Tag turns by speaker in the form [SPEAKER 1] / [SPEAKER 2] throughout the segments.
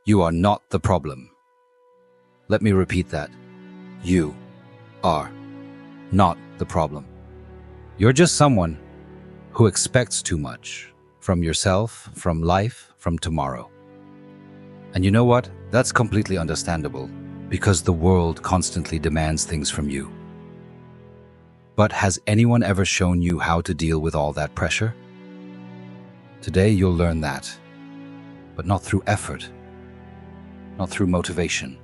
[SPEAKER 1] You are not the problem. Let me repeat that. You are not the problem. You're just someone who expects too much from yourself, from life, from tomorrow. And you know what? That's completely understandable because the world constantly demands things from you. But has anyone ever shown you how to deal with all that pressure? Today you'll learn that, but not through effort, not through motivation,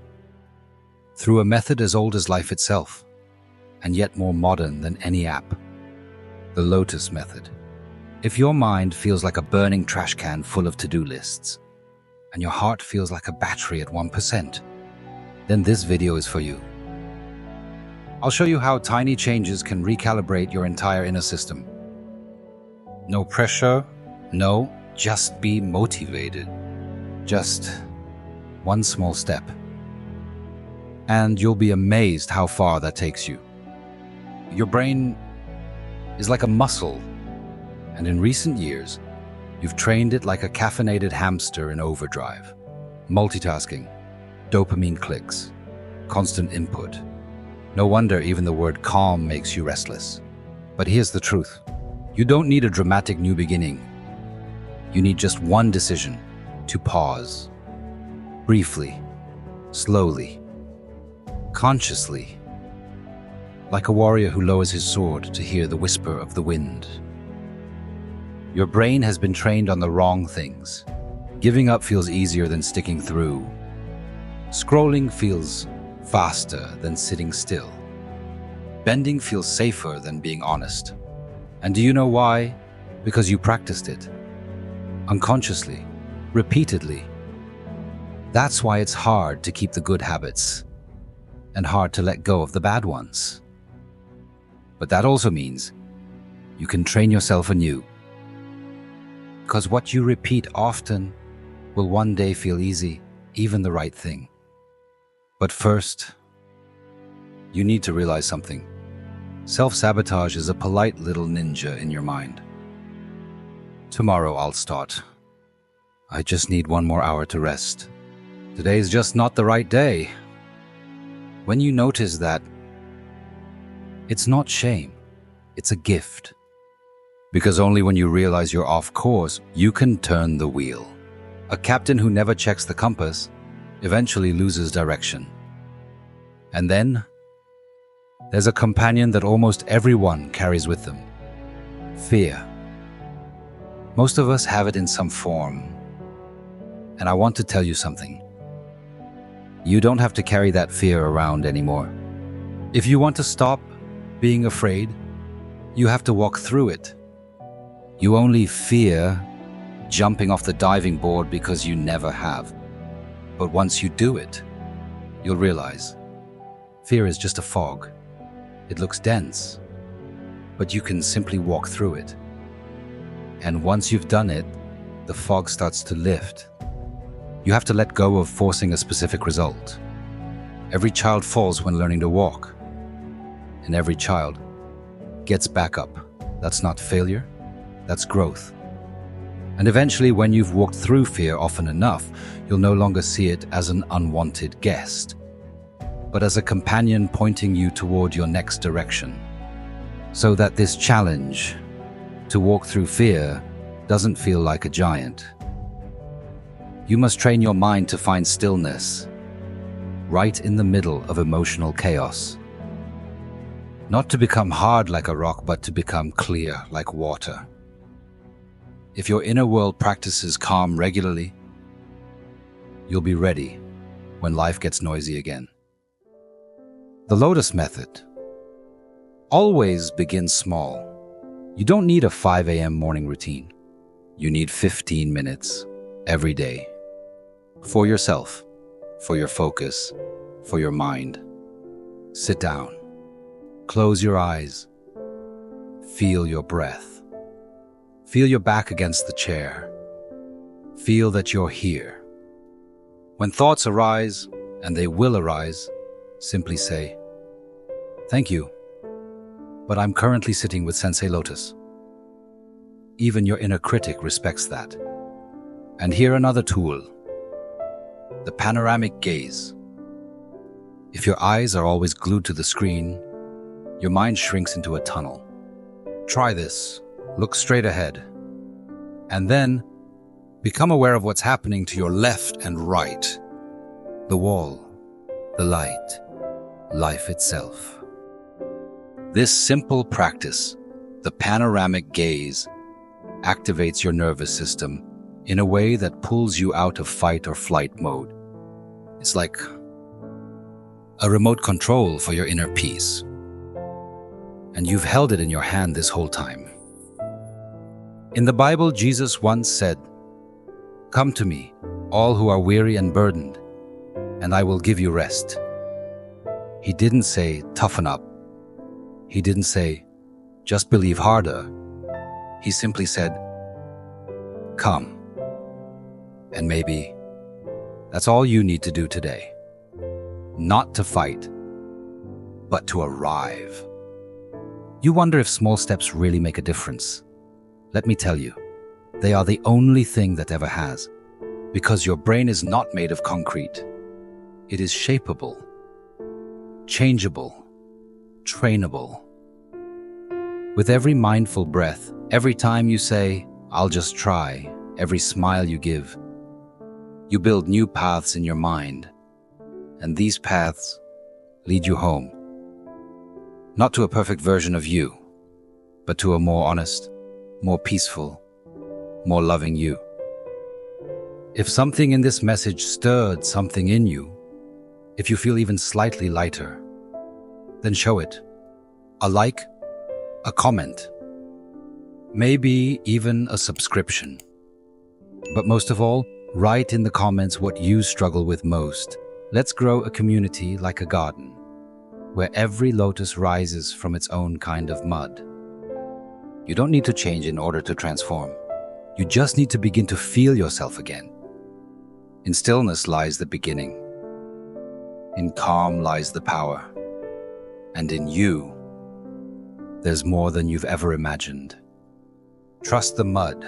[SPEAKER 1] through a method as old as life itself, and yet more modern than any app, the Lotus Method. If your mind feels like a burning trash can full of to-do lists, and your heart feels like a battery at 1%, then this video is for you. I'll show you how tiny changes can recalibrate your entire inner system. No pressure, no, just be motivated. Just one small step. And you'll be amazed how far that takes you. Your brain is like a muscle, and in recent years, you've trained it like a caffeinated hamster in overdrive. Multitasking, dopamine clicks, constant input. No wonder even the word calm makes you restless. But here's the truth. You don't need a dramatic new beginning. You need just one decision to pause. Briefly, slowly, consciously. Like a warrior who lowers his sword to hear the whisper of the wind. Your brain has been trained on the wrong things. Giving up feels easier than sticking through. Scrolling feels faster than sitting still. Bending feels safer than being honest. And do you know why? Because you practiced it. Unconsciously, repeatedly. That's why it's hard to keep the good habits and hard to let go of the bad ones. But that also means you can train yourself anew. Because what you repeat often will one day feel easy, even the right thing. But first, you need to realize something. Self-sabotage is a polite little ninja in your mind. Tomorrow I'll start. I just need 1 more hour to rest. Today's just not the right day. When you notice that, it's not shame, it's a gift. Because only when you realize you're off course, you can turn the wheel. A captain who never checks the compass eventually loses direction. And then, there's a companion that almost everyone carries with them. Fear. Most of us have it in some form. And I want to tell you something. You don't have to carry that fear around anymore. If you want to stop being afraid, you have to walk through it. You only fear jumping off the diving board because you never have. But once you do it, you'll realize fear is just a fog. It looks dense, but you can simply walk through it. And once you've done it, the fog starts to lift. You have to let go of forcing a specific result. Every child falls when learning to walk, and every child gets back up. That's not failure, that's growth. And eventually, when you've walked through fear often enough, you'll no longer see it as an unwanted guest, but as a companion pointing you toward your next direction. So that this challenge to walk through fear doesn't feel like a giant. You must train your mind to find stillness, right in the middle of emotional chaos. Not to become hard like a rock, but to become clear like water. If your inner world practices calm regularly, you'll be ready when life gets noisy again. The Lotus Method always begins small. You don't need a 5 a.m. morning routine. You need 15 minutes every day. For yourself, for your focus, for your mind. Sit down. Close your eyes. Feel your breath. Feel your back against the chair. Feel that you're here. When thoughts arise, and they will arise, simply say, "Thank you, but I'm currently sitting with Sensei Lotus." Even your inner critic respects that. And here another tool. the panoramic gaze. If your eyes are always glued to the screen, your mind shrinks into a tunnel. Try this. Look straight ahead. And then, become aware of what's happening to your left and right. The wall, the light, life itself. This simple practice, the panoramic gaze, activates your nervous system in a way that pulls you out of fight or flight mode. It's like a remote control for your inner peace. And you've held it in your hand this whole time. In the Bible, Jesus once said, "Come to me, all who are weary and burdened, and I will give you rest." He didn't say, "Toughen up." He didn't say, "Just believe harder." He simply said, "Come." And maybe that's all you need to do today. Not to fight, but to arrive. You wonder if small steps really make a difference. Let me tell you, they are the only thing that ever has, because your brain is not made of concrete. It is shapeable, changeable, trainable. With every mindful breath, every time you say, "I'll just try," every smile you give, you build new paths in your mind, and these paths lead you home. Not to a perfect version of you, but to a more honest, more peaceful, more loving you. If something in this message stirred something in you, if you feel even slightly lighter, then show it. A like, a comment, maybe even a subscription. But most of all, write in the comments what you struggle with most. Let's grow a community like a garden, where every lotus rises from its own kind of mud. You don't need to change in order to transform. You just need to begin to feel yourself again. In stillness lies the beginning. In calm lies the power. And in you, there's more than you've ever imagined. Trust the mud,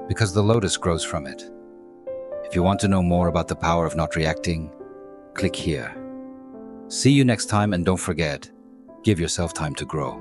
[SPEAKER 1] because the lotus grows from it. If you want to know more about the power of not reacting, click here. See you next time, and don't forget, give yourself time to grow.